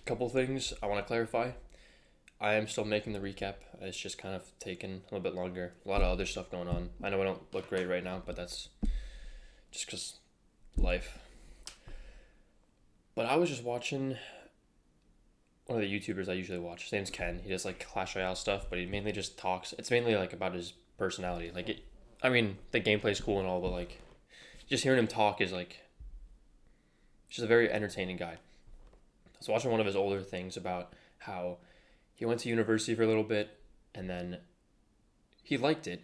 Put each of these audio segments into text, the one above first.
Couple things I want to clarify. I am still making the recap. It's just kind of taken a little bit longer. A lot of other stuff going on. I know I don't look great right now, but that's just because life. But I was just watching one of the YouTubers I usually watch. His name's Ken. He does like Clash Royale stuff, but he mainly just talks. It's mainly like about his personality. I mean, the gameplay's cool and all, but like, just hearing him talk is like, just a very entertaining guy. I was watching one of his older things about how he went to university for a little bit and then he liked it,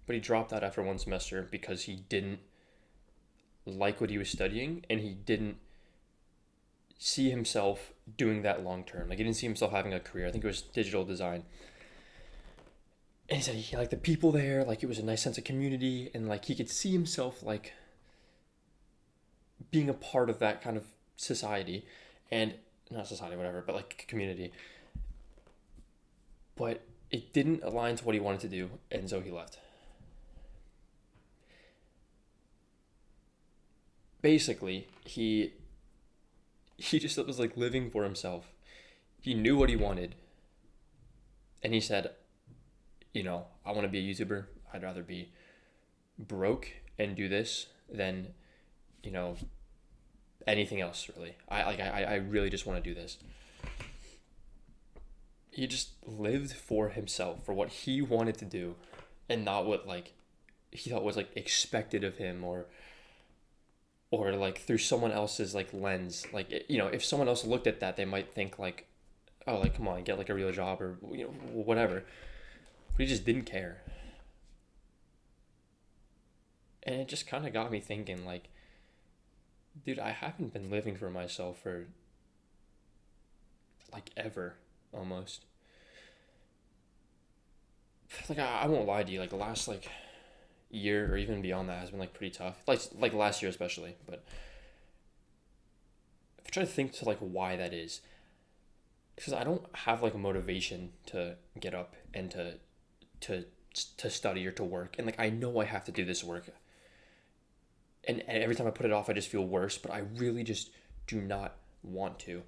but he dropped out after one semester because he didn't like what he was studying and he didn't see himself doing that long term. Like he didn't see himself having a career. I think it was digital design. And he said he liked the people there, like it was a nice sense of community, and like he could see himself like being a part of that kind of society, and not society, whatever, but like community. But it didn't align to what he wanted to do, and so he left. Basically, he just was like living for himself. He knew what he wanted, and he said, I want to be a YouTuber. I'd rather be broke and do this than, you know, anything else really. I really just want to do this. He just lived for himself, for what he wanted to do, and not what like he thought was like expected of him, or like through someone else's like lens. Like if someone else looked at that, they might think like, oh, like come on, get like a real job or whatever. But he just didn't care, and it just kind of got me thinking like, dude, I haven't been living for myself for like ever, almost. Like I won't lie to you, like the last like year or even beyond that has been like pretty tough. Like last year especially, but if I try to think to like why that is, because I don't have like a motivation to get up and to to study or to work, and like I know I have to do this work, and every time I put it off, I just feel worse. But I really just do not want to.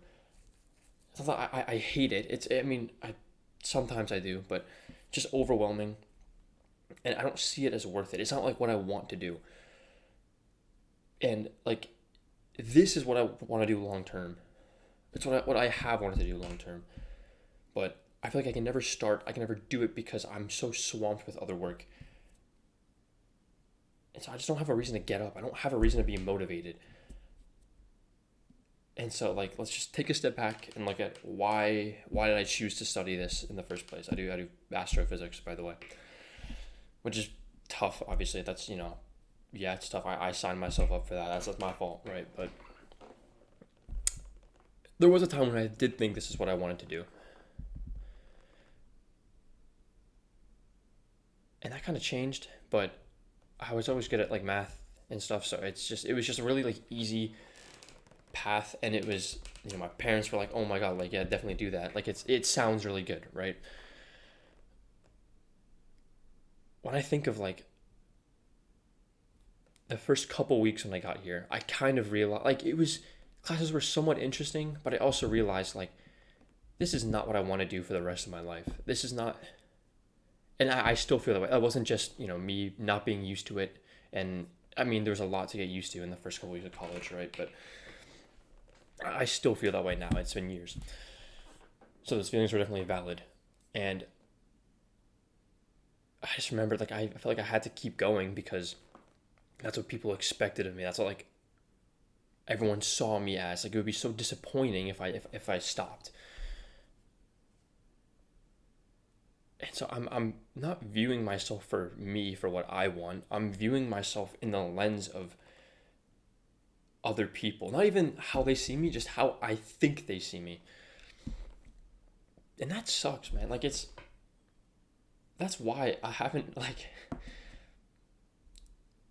So I hate it. I mean I sometimes I do, but just overwhelming, and I don't see it as worth it. It's not like what I want to do, and like this is what I want to do long term. It's what I have wanted to do long term. But I feel like I can never start. I can never do it because I'm so swamped with other work, and so I just don't have a reason to get up. I don't have a reason to be motivated. And so like let's just take a step back and look at why did I choose to study this in the first place. I do astrophysics, by the way, which is tough. Obviously, that's yeah, it's tough. I signed myself up for that. That's my fault, right? But there was a time when I did think this is what I wanted to do, and that kind of changed. But I was always good at like math and stuff, so it was just a really like easy path, and it was my parents were like, oh my god, like yeah, definitely do that. Like it sounds really good, right? When I think of like the first couple weeks when I got here, I kind of realized like it was classes were somewhat interesting, but I also realized like this is not what I want to do for the rest of my life. This is not, and I still feel that way. It wasn't just me not being used to it, and I mean there's a lot to get used to in the first couple weeks of college, right? But I still feel that way now. It's been years, so those feelings were definitely valid, and I just remembered like I felt like I had to keep going because that's what people expected of me. That's what like everyone saw me as. Like it would be so disappointing if I stopped. And so I'm not viewing myself for me for what I want. I'm viewing myself in the lens of other people. Not even how they see me, just how I think they see me. And that sucks, man. Like that's why I haven't like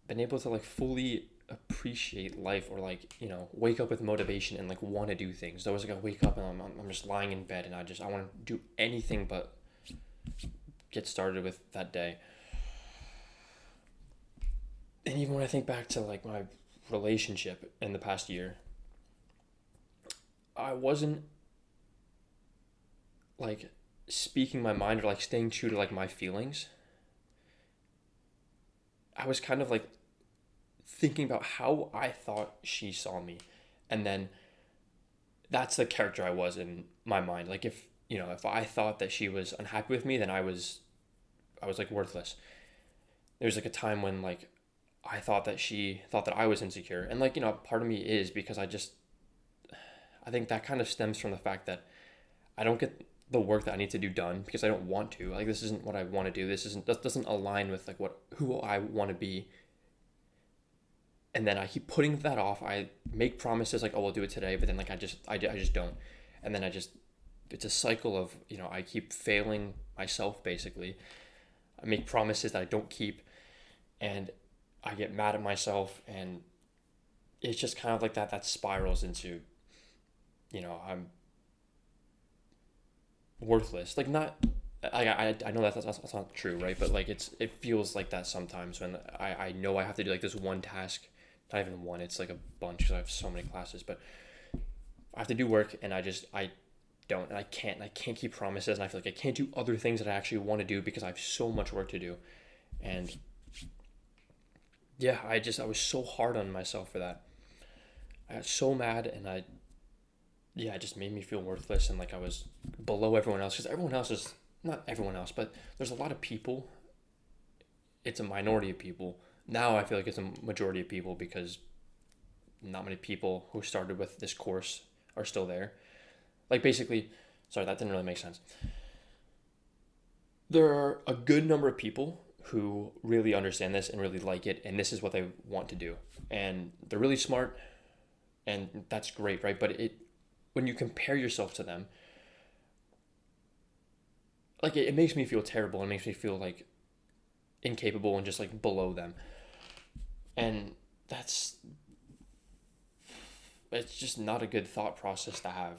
been able to like fully appreciate life or like wake up with motivation and like want to do things. There was like I wake up and I'm just lying in bed and I want to do anything but get started with that day. And even when I think back to like my relationship in the past year, I wasn't. like speaking my mind or like staying true to like my feelings, I was kind of like thinking about how I thought she saw me. And then that's the character I was in my mind. Like if, if I thought that she was unhappy with me, then I was like worthless. There was like a time when like I thought that she thought that I was insecure. And like, part of me is because I think that kind of stems from the fact that I don't get the work that I need to do done because I don't want to. Like this isn't what I want to do. This doesn't align with like who I want to be. And then I keep putting that off. I make promises like, oh, we'll do it today, but then like I just don't. And then it's a cycle of, I keep failing myself basically. I make promises that I don't keep, and I get mad at myself, and it's just kind of like that spirals into, I'm worthless. Like not, I know that's not true, right? But like it feels like that sometimes when I know I have to do like this one task, not even one. It's like a bunch because I have so many classes, but I have to do work, and I don't, and I can't keep promises, and I feel like I can't do other things that I actually want to do because I have so much work to do, and yeah, I was so hard on myself for that. I got so mad, and yeah, it just made me feel worthless and like I was below everyone else because everyone else is not everyone else, but there's a lot of people. It's a minority of people. Now I feel like it's a majority of people because not many people who started with this course are still there. Like basically, sorry, that didn't really make sense. There are a good number of people who really understand this and really like it, and this is what they want to do. And they're really smart, and that's great, right? But when you compare yourself to them, like it makes me feel terrible. It makes me feel like incapable and just like below them. And that's it's just not a good thought process to have.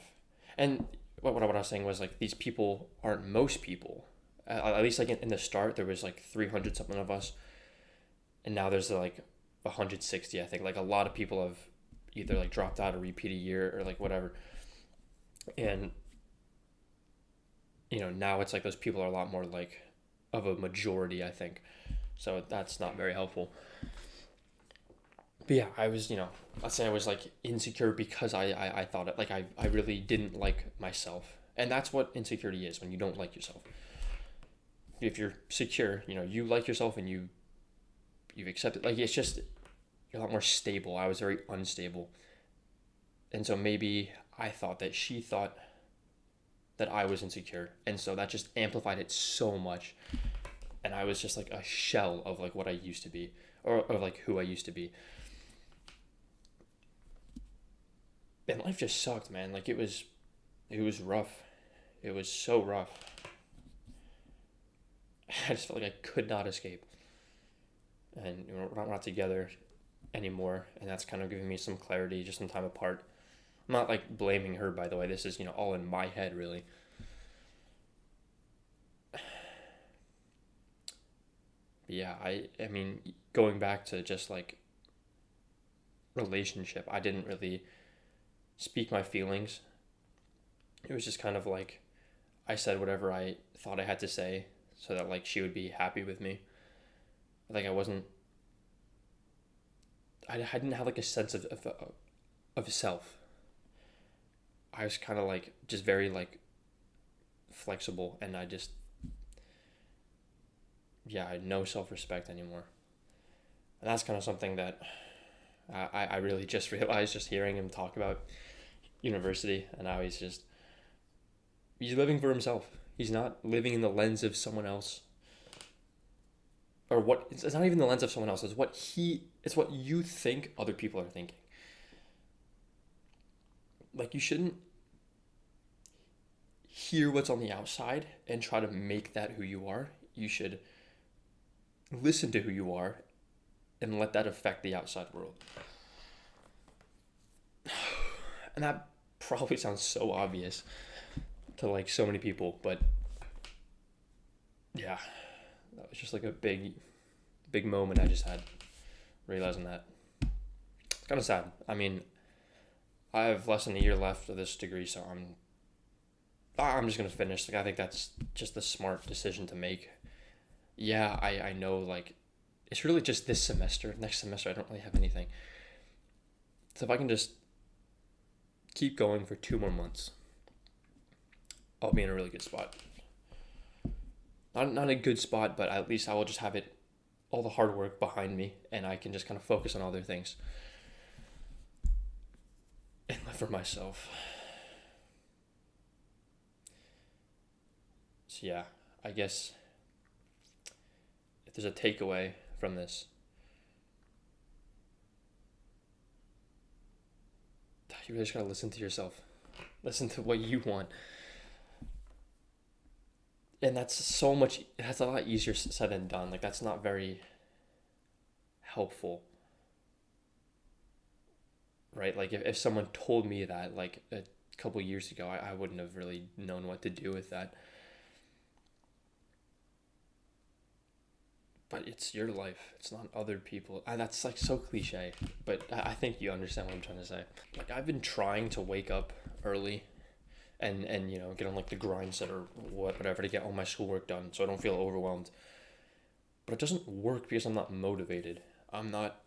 And what I was saying was like these people aren't most people. At least like in the start, there was like 300 something of us, and now there's like 160. I think like a lot of people have either like dropped out or repeat a year or like whatever. And now it's like those people are a lot more like of a majority, I think. So that's not very helpful. But yeah, I was, let's say I was like insecure because I thought it, like I really didn't like myself. And that's what insecurity is when you don't like yourself. If you're secure, you like yourself and you've accepted, like it's just, you're a lot more stable. I was very unstable. And so maybe I thought that she thought that I was insecure. And so that just amplified it so much. And I was just like a shell of like what I used to be or like who I used to be. And life just sucked, man. Like it was rough. It was so rough. I just felt like I could not escape. And we're not together anymore, and that's kind of giving me some clarity, just some time apart. I'm not like blaming her, by the way. This is all in my head, really. But yeah, I mean, going back to just like relationship, I didn't really speak my feelings. It was just kind of like I said whatever I thought I had to say so that like she would be happy with me. Like I wasn't. I didn't have like a sense of self. I was kind of like just very like flexible, and I had no self respect anymore. And that's kind of something that I really just realized just hearing him talk about university and how he's living for himself. He's not living in the lens of someone else, or what. It's not even the lens of someone else. It's what you think other people are thinking. Like you shouldn't hear what's on the outside and try to make that who you are. You should listen to who you are and let that affect the outside world. And that probably sounds so obvious to like so many people, but yeah, that was just like a big moment I just had realizing that. It's kind of sad. I mean, I have less than a year left of this degree, so I'm just gonna finish. Like I think that's just the smart decision to make. Yeah, I know like it's really just this semester. Next semester I don't really have anything. So if I can just keep going for 2 more months, I'll be in a really good spot. Not a good spot, but at least I will just have it all the hard work behind me, and I can just kind of focus on other things and live for myself. So yeah, I guess if there's a takeaway from this, you really just gotta listen to yourself. Listen to what you want. And that's a lot easier said than done. Like that's not very helpful, right? Like if someone told me that like a couple years ago, I wouldn't have really known what to do with that. But it's your life. It's not other people. That's like so cliche, but I think you understand what I'm trying to say. Like I've been trying to wake up early and get on like the grind set or whatever to get all my schoolwork done so I don't feel overwhelmed. But it doesn't work because I'm not motivated. I'm not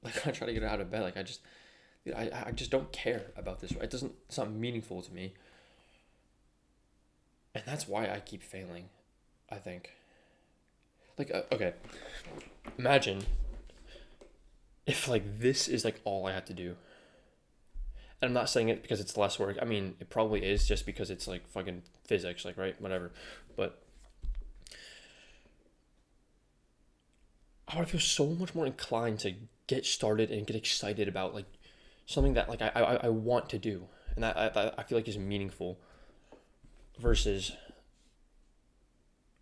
like I try to get out of bed. Like I just don't care about this. It's not meaningful to me. And that's why I keep failing, I think. Like okay, imagine if like this is like all I had to do. And I'm not saying it because it's less work. I mean, it probably is just because it's like fucking physics, like right, whatever. But I would feel so much more inclined to get started and get excited about like something that like I want to do and that I feel like is meaningful versus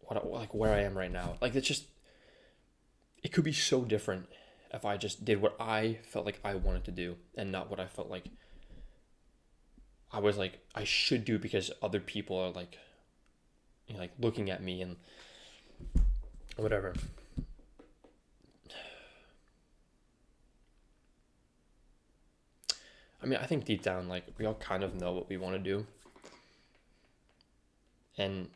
what like where I am right now. Like it could be so different if I just did what I felt like I wanted to do and not what I felt like I was like I should do because other people are like like looking at me and whatever. I mean, I think deep down like we all kind of know what we want to do. And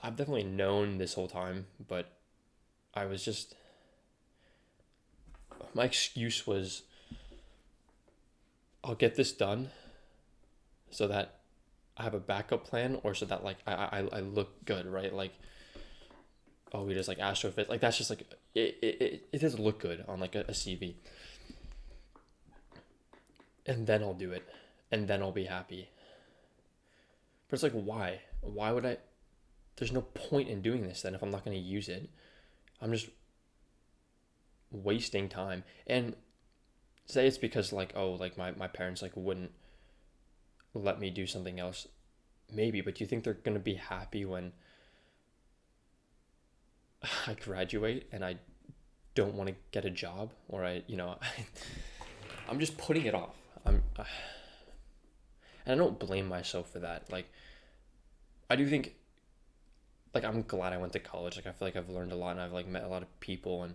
I've definitely known this whole time, but I was just my excuse was I'll get this done so that I have a backup plan or so that like I look good, right? Like oh we just like astrofit like that's just like it doesn't look good on like a CV. And then I'll do it. And then I'll be happy. But it's like why? Why would I there's no point in doing this then if I'm not gonna use it. I'm just wasting time. And say it's because like oh like my parents like wouldn't let me do something else. Maybe, but do you think they're gonna be happy when I graduate and I don't want to get a job or I'm just putting it off. And I don't blame myself for that. Like I do think like I'm glad I went to college. Like I feel like I've learned a lot and I've like met a lot of people and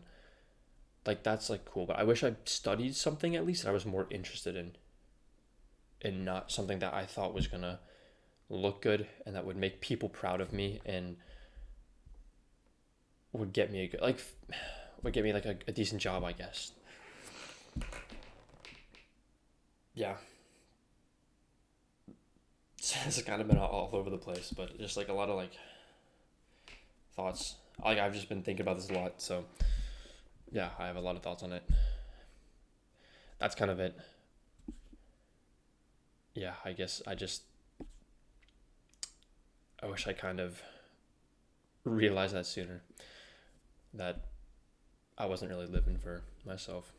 like that's like cool. But I wish I studied something at least that I was more interested in and not something that I thought was gonna look good and that would make people proud of me and would get me a good like would get me like a decent job, I guess. Yeah. It's kind of been all over the place, but just like a lot of like thoughts. Like I've just been thinking about this a lot, so yeah, I have a lot of thoughts on it. That's kind of it. Yeah, I guess I wish I kind of realized that sooner that I wasn't really living for myself.